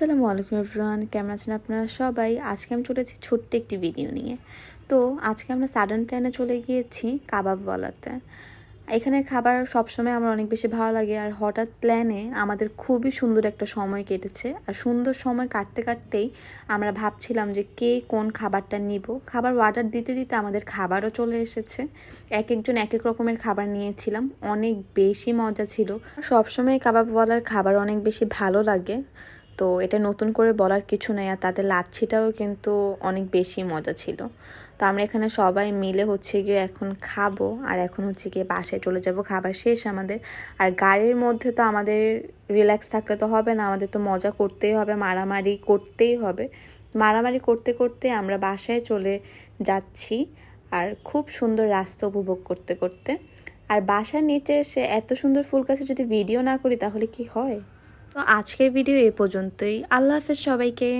আসসালামু আলাইকুম এভরিওয়ান, কেমন আছেন আপনারা সবাই? আজকে আমি চলেছি ছোট্ট একটি ভিডিও নিয়ে। তো আজকে আমরা সাডেন প্ল্যানে চলে গিয়েছি কাবাবওয়ালাতে। এখানের খাবার সবসময় আমার অনেক বেশি ভালো লাগে, আর হঠাৎ প্ল্যানে আমাদের খুবই সুন্দর একটা সময় কেটেছে। আর সুন্দর সময় কাটতে কাটতেই আমরা ভাবছিলাম যে কে কোন খাবারটা নিব। খাবার অর্ডার দিতে দিতে আমাদের খাবারও চলে এসেছে। এক একজন এক এক রকমের খাবার নিয়েছিলাম, অনেক বেশি মজা ছিল। সবসময় কাবাবওয়ালার খাবার অনেক বেশি ভালো লাগে, তো এটা নতুন করে বলার কিছু নেই। আর তাদের লাচ্ছিটাও কিন্তু অনেক বেশি মজা ছিল। তো আমরা এখানে সবাই মিলে গিয়ে এখন খাবো, আর এখন গিয়ে বাসায় চলে যাব। খাবার শেষ আমাদের। আর গাড়ির মধ্যে তো আমাদের রিল্যাক্স থাকলে তো হবে না, আমাদের তো মজা করতেই হবে, মারামারি করতেই হবে। মারামারি করতে করতে আমরা বাসায় চলে যাচ্ছি, আর খুব সুন্দর রাস্তা উপভোগ করতে করতে। আর বাসার নিচে এসে এত সুন্দর ফুল গাছে যদি ভিডিও না করি তাহলে কি হয়? তো আজকের ভিডিও এ পর্যন্তই। আল্লাহ হাফেজ সবাইকে।